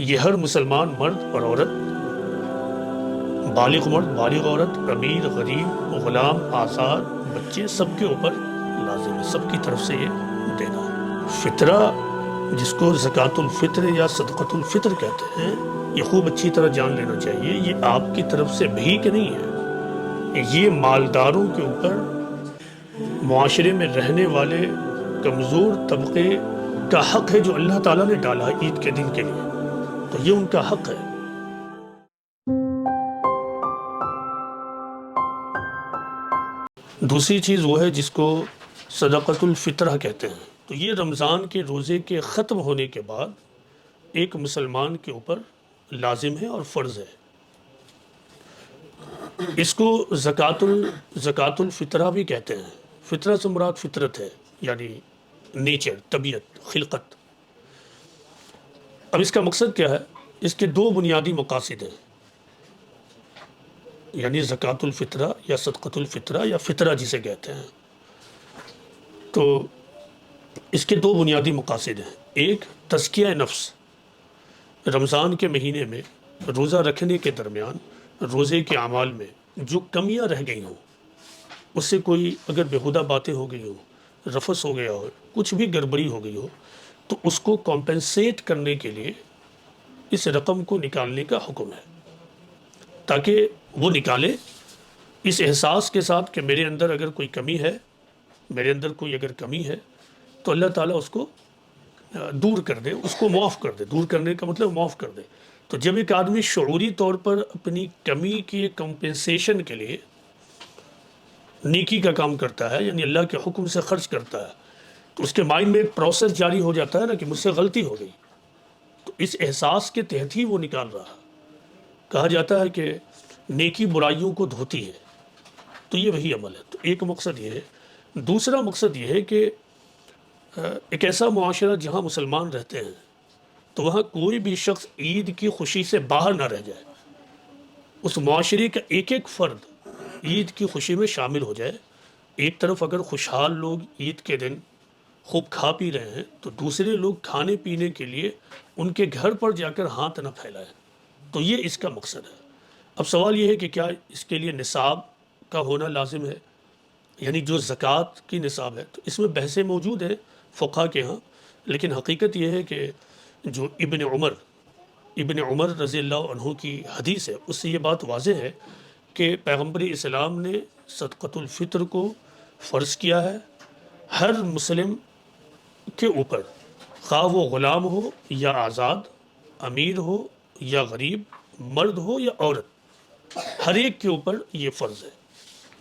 یہ ہر مسلمان مرد اور عورت، بالغ مرد بالغ عورت، امیر غریب غلام آزاد بچے، سب کے اوپر لازم ہے، سب کی طرف سے یہ دینا ہے۔ فطرہ جس کو زکوٰۃ الفطر یا صدقۃ الفطر کہتے ہیں، یہ خوب اچھی طرح جان لینا چاہیے، یہ آپ کی طرف سے بھیک نہیں ہے، یہ مالداروں کے اوپر، معاشرے میں رہنے والے کمزور طبقے کا حق ہے جو اللہ تعالیٰ نے ڈالا ہے عید کے دن کے لیے، تو یہ ان کا حق ہے۔ دوسری چیز وہ ہے جس کو صدقۃ الفطرہ کہتے ہیں، تو یہ رمضان کے روزے کے ختم ہونے کے بعد ایک مسلمان کے اوپر لازم ہے اور فرض ہے۔ اس کو زکوٰۃ الفطرہ بھی کہتے ہیں۔ فطرہ سے مراد فطرت ہے، یعنی نیچر، طبیعت، خلقت۔ اب اس کا مقصد کیا ہے؟ اس کے دو بنیادی مقاصد ہیں، یعنی زکوٰۃ الفطرہ یا صدقۃ الفطرہ یا فطرہ جسے کہتے ہیں۔ تو اس کے دو بنیادی مقاصد ہیں۔ ایک، تزکیہ نفس، رمضان کے مہینے میں روزہ رکھنے کے درمیان روزے کے اعمال میں جو کمیاں رہ گئی ہوں، اس سے کوئی اگر بےہودہ باتیں ہو گئی ہوں، رفث ہو گیا ہو، کچھ بھی گڑبڑی ہو گئی ہو، تو اس کو کمپنسیٹ کرنے کے لیے اس رقم کو نکالنے کا حکم ہے، تاکہ وہ نکالے اس احساس کے ساتھ کہ میرے اندر اگر کوئی کمی ہے، میرے اندر کوئی اگر کمی ہے تو اللہ تعالیٰ اس کو دور کر دے، اس کو معاف کر دے۔ دور کرنے کا مطلب معاف کر دے۔ تو جب ایک آدمی شعوری طور پر اپنی کمی کی کمپنسیشن کے لیے نیکی کا کام کرتا ہے، یعنی اللہ کے حکم سے خرچ کرتا ہے، تو اس کے مائنڈ میں ایک پروسیس جاری ہو جاتا ہے نا کہ مجھ سے غلطی ہو گئی، تو اس احساس کے تحت ہی وہ نکال رہا ہے۔ کہا جاتا ہے کہ نیکی برائیوں کو دھوتی ہے، تو یہ وہی عمل ہے۔ تو ایک مقصد یہ ہے۔ دوسرا مقصد یہ ہے کہ ایک ایسا معاشرہ جہاں مسلمان رہتے ہیں تو وہاں کوئی بھی شخص عید کی خوشی سے باہر نہ رہ جائے، اس معاشرے کا ایک ایک فرد عید کی خوشی میں شامل ہو جائے۔ ایک طرف اگر خوشحال لوگ عید کے دن خوب کھا پی رہے ہیں تو دوسرے لوگ کھانے پینے کے لیے ان کے گھر پر جا کر ہاتھ نہ پھیلائیں، تو یہ اس کا مقصد ہے۔ اب سوال یہ ہے کہ کیا اس کے لیے نصاب کا ہونا لازم ہے، یعنی جو زکوٰۃ کی نصاب ہے؟ تو اس میں بحثیں موجود ہیں فقہا کے ہاں، لیکن حقیقت یہ ہے کہ جو ابن عمر رضی اللہ عنہ کی حدیث ہے، اس سے یہ بات واضح ہے کہ پیغمبر اسلام نے صدقۃ الفطر کو فرض کیا ہے ہر مسلم کے اوپر، خواہ وہ غلام ہو یا آزاد، امیر ہو یا غریب، مرد ہو یا عورت، ہر ایک کے اوپر یہ فرض ہے۔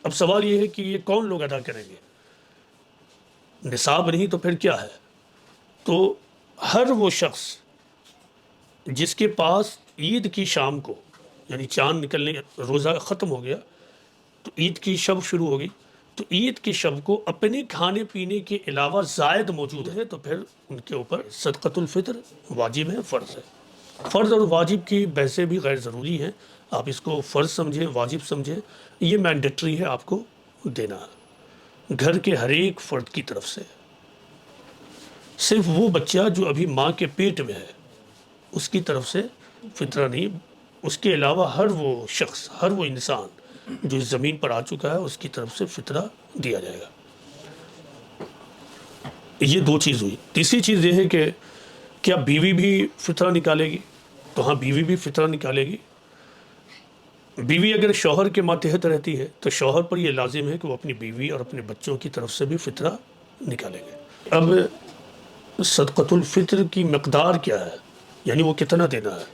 اب سوال یہ ہے کہ یہ کون لوگ ادا کریں گے؟ نصاب نہیں تو پھر کیا ہے؟ تو ہر وہ شخص جس کے پاس عید کی شام کو، یعنی چاند نکلنے، روزہ ختم ہو گیا تو عید کی شب شروع ہوگی، تو عید کی شب کو اپنے کھانے پینے کے علاوہ زائد موجود ہے تو پھر ان کے اوپر صدقۃ الفطر واجب ہے، فرض ہے۔ فرض اور واجب کی بحثیں بھی غیر ضروری ہیں، آپ اس کو فرض سمجھیں، واجب سمجھیں، یہ مینڈیٹری ہے، آپ کو دینا ہے گھر کے ہر ایک فرد کی طرف سے۔ صرف وہ بچہ جو ابھی ماں کے پیٹ میں ہے اس کی طرف سے فطرہ نہیں، اس کے علاوہ ہر وہ شخص، ہر وہ انسان جو اس زمین پر آ چکا ہے اس کی طرف سے فطرہ دیا جائے گا۔ یہ دو چیز ہوئی۔ تیسری چیز یہ ہے کہ کیا بیوی بھی فطرہ نکالے گی؟ تو ہاں، بیوی بھی فطرہ نکالے گی۔ بیوی اگر شوہر کے ماتحت رہتی ہے تو شوہر پر یہ لازم ہے کہ وہ اپنی بیوی اور اپنے بچوں کی طرف سے بھی فطرہ نکالیں گے۔ اب صدقۃ الفطر کی مقدار کیا ہے، یعنی وہ کتنا دینا ہے؟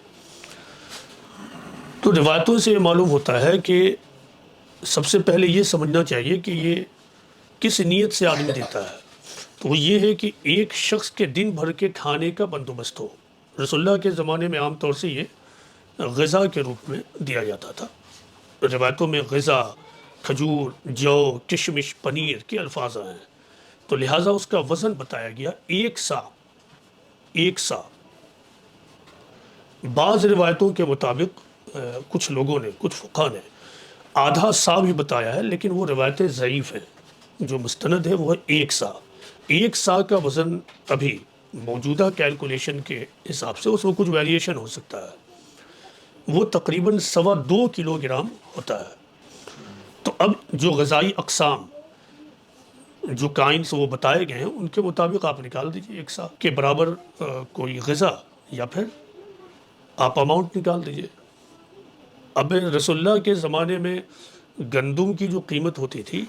تو روایتوں سے یہ معلوم ہوتا ہے کہ سب سے پہلے یہ سمجھنا چاہیے کہ یہ کس نیت سے آدمی دیتا ہے۔ تو وہ یہ ہے کہ ایک شخص کے دن بھر کے کھانے کا بندوبست ہو۔ رسول اللہ کے زمانے میں عام طور سے یہ غذا کے روپ میں دیا جاتا تھا۔ روایتوں میں غذا، کھجور، جو، کشمش، پنیر کے الفاظ آئے ہیں، تو لہٰذا اس کا وزن بتایا گیا 1 سا۔ بعض روایتوں کے مطابق کچھ لوگوں نے، کچھ فقہا نے آدھا سا بھی بتایا ہے، لیکن وہ روایتیں ضعیف ہیں۔ جو مستند ہے وہ ہے 1 سا۔ 1 سا کا وزن ابھی موجودہ کیلکولیشن کے حساب سے اس میں کچھ ویریشن ہو سکتا ہے، وہ تقریباً 2.25 کلو گرام ہوتا ہے۔ تو اب جو غذائی اقسام جو کائنس وہ بتائے گئے ہیں ان کے مطابق آپ نکال دیجئے ایک سا کے برابر کوئی غذا، یا پھر آپ اماؤنٹ نکال دیجئے۔ اب رسول اللہ کے زمانے میں گندم کی جو قیمت ہوتی تھی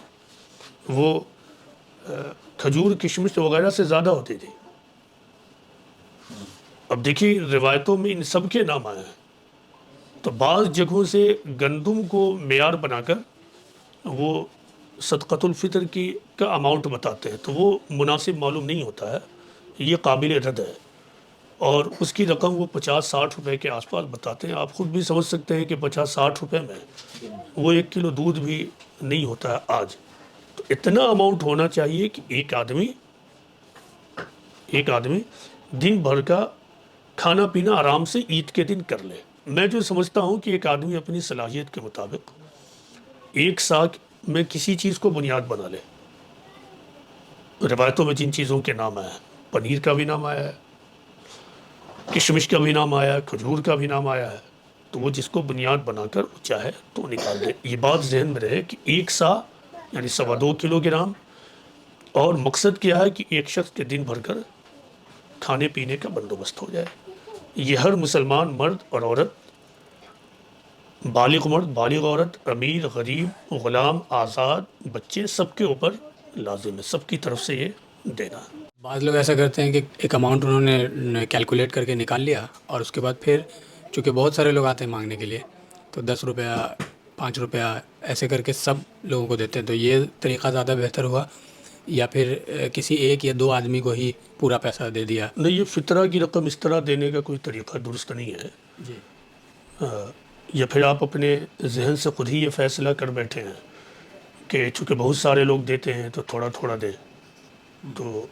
وہ کھجور کشمش وغیرہ سے زیادہ ہوتی تھی۔ اب دیکھیے روایتوں میں ان سب کے نام آئے ہیں، تو بعض جگہوں سے گندم کو معیار بنا کر وہ صدقۃ الفطر کی کا اماؤنٹ بتاتے ہیں، تو وہ مناسب معلوم نہیں ہوتا ہے، یہ قابل رد ہے، اور اس کی رقم وہ 50-60 روپے کے آس پاس بتاتے ہیں۔ آپ خود بھی سمجھ سکتے ہیں کہ 50-60 روپے میں وہ 1 کلو دودھ بھی نہیں ہوتا ہے آج۔ تو اتنا اماؤنٹ ہونا چاہیے کہ ایک آدمی دن بھر کا کھانا پینا آرام سے عید کے دن کر لے۔ میں جو سمجھتا ہوں کہ ایک آدمی اپنی صلاحیت کے مطابق ایک ساک میں کسی چیز کو بنیاد بنا لے۔ روایتوں میں جن چیزوں کے نام آیا ہے، پنیر کا بھی نام آیا ہے، کشمش کا بھی نام آیا ہے، کھجور کا بھی نام آیا ہے، تو وہ جس کو بنیاد بنا کر چاہے تو نکال دے۔ یہ بات ذہن میں رہے کہ ایک سا یعنی 2.25 کلو گرام، اور مقصد کیا ہے کہ ایک شخص کے دن بھر کر کھانے پینے کا بندوبست ہو جائے۔ یہ ہر مسلمان مرد اور عورت، بالغ مرد بالغ عورت، امیر غریب غلام آزاد بچے، سب کے اوپر لازم ہے، سب کی طرف سے یہ دینا ہے۔ بعض لوگ ایسا کرتے ہیں کہ ایک اماؤنٹ انہوں نے کیلکولیٹ کر کے نکال لیا، اور اس کے بعد پھر چونکہ بہت سارے لوگ آتے ہیں مانگنے کے لیے، تو 10 روپیہ 5 روپیہ ایسے کر کے سب لوگوں کو دیتے ہیں۔ تو یہ طریقہ زیادہ بہتر ہوا، یا پھر کسی ایک یا 2 آدمی کو ہی پورا پیسہ دے دیا؟ نہیں، یہ فطرہ کی رقم اس طرح دینے کا کوئی طریقہ درست نہیں ہے۔ جی یا پھر آپ اپنے ذہن سے خود ہی یہ فیصلہ کر بیٹھے ہیں کہ چونکہ بہت سارے لوگ دیتے ہیں تو تھوڑا تھوڑا دیں، تو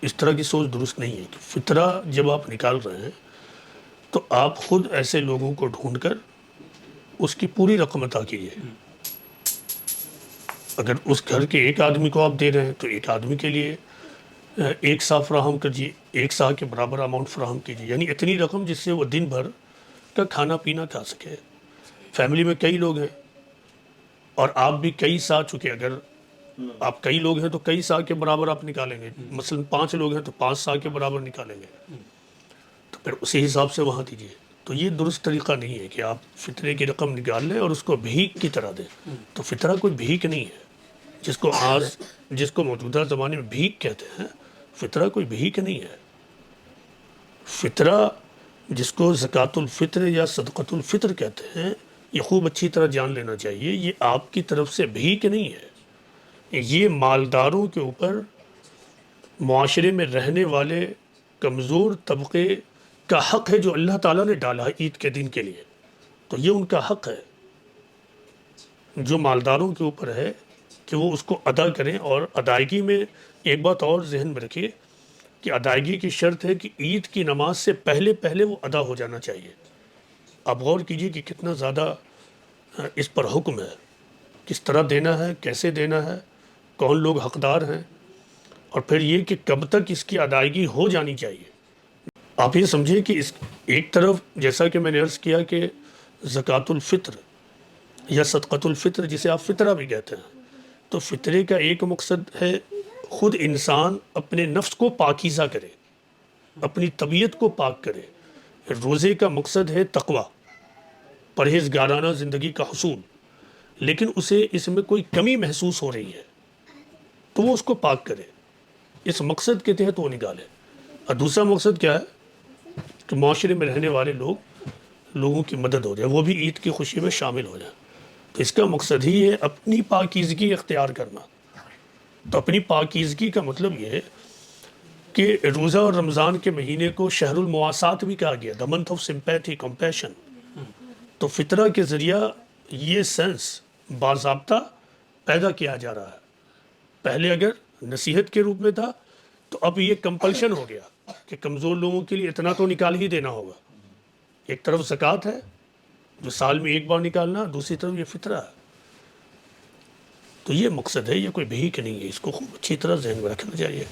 اس طرح کی سوچ درست نہیں ہے۔ کہ فطرہ جب آپ نکال رہے ہیں تو آپ خود ایسے لوگوں کو ڈھونڈ کر اس کی پوری رقم عطا کیجیے۔ اگر اس گھر کے ایک آدمی کو آپ دے رہے ہیں تو ایک آدمی کے لیے 1 سا فراہم کیجیے، 1 سا کے برابر اماؤنٹ فراہم کیجیے، یعنی اتنی رقم جس سے وہ دن بھر کا کھانا پینا کھا سکے۔ فیملی میں کئی لوگ ہیں اور آپ بھی کئی سا، چونکہ اگر آپ کئی لوگ ہیں تو کئی سا کے برابر آپ نکالیں گے، مثلا 5 لوگ ہیں تو 5 سا کے برابر نکالیں گے، تو پھر اسی حساب سے وہاں دیجیے۔ تو یہ درست طریقہ نہیں ہے کہ آپ فطرے کی رقم نکال لیں اور اس کو بھیک کی طرح دیں۔ تو فطرہ کوئی بھیک نہیں ہے، جس کو موجودہ زمانے میں بھیک کہتے ہیں، فطرہ کوئی بھیک نہیں ہے۔ فطرہ جس کو زکوٰۃ الفطر یا صدقۃ الفطر کہتے ہیں، یہ خوب اچھی طرح جان لینا چاہیے، یہ آپ کی طرف سے بھیک نہیں ہے، یہ مالداروں کے اوپر معاشرے میں رہنے والے کمزور طبقے کا حق ہے جو اللہ تعالیٰ نے ڈالا ہے عید کے دن کے لیے۔ تو یہ ان کا حق ہے جو مالداروں کے اوپر ہے کہ وہ اس کو ادا کریں، اور ادائیگی میں ایک بات اور ذہن میں رکھیے کہ ادائیگی کی شرط ہے کہ عید کی نماز سے پہلے وہ ادا ہو جانا چاہیے۔ آپ غور کیجئے کہ کتنا زیادہ اس پر حکم ہے، کس طرح دینا ہے، کیسے دینا ہے، کون لوگ حقدار ہیں، اور پھر یہ کہ کب تک اس کی ادائیگی ہو جانی چاہیے۔ آپ یہ سمجھیں کہ اس ایک طرف جیسا کہ میں نے عرض کیا کہ زکوٰۃ الفطر یا صدقۃ الفطر جسے آپ فطرہ بھی کہتے ہیں، تو فطرے کا ایک مقصد ہے خود انسان اپنے نفس کو پاکیزہ کرے، اپنی طبیعت کو پاک کرے۔ روزے کا مقصد ہے تقوی، پرہیزگارانہ زندگی کا حصول، لیکن اسے اس میں کوئی کمی محسوس ہو رہی ہے تو وہ اس کو پاک کرے، اس مقصد کے تحت وہ نکالے۔ اور دوسرا مقصد کیا ہے کہ معاشرے میں رہنے والے لوگوں کی مدد ہو جائے، وہ بھی عید کی خوشی میں شامل ہو جائیں۔ تو اس کا مقصد ہی ہے اپنی پاکیزگی اختیار کرنا۔ تو اپنی پاکیزگی کا مطلب یہ ہے کہ روزہ اور رمضان کے مہینے کو شہر المواسات بھی کہا گیا، the month of sympathy, compassion۔ تو فطرہ کے ذریعہ یہ سینس باضابطہ پیدا کیا جا رہا ہے۔ پہلے اگر نصیحت کے روپ میں تھا تو اب یہ کمپلشن ہو گیا کہ کمزور لوگوں کے لیے اتنا تو نکال ہی دینا ہوگا۔ ایک طرف زکوٰۃ ہے جو سال میں ایک بار نکالنا، دوسری طرف یہ فطرہ ہے۔ تو یہ مقصد ہے، یہ کوئی بھیک نہیں ہے، اس کو خوب اچھی طرح ذہن میں رکھنا چاہیے۔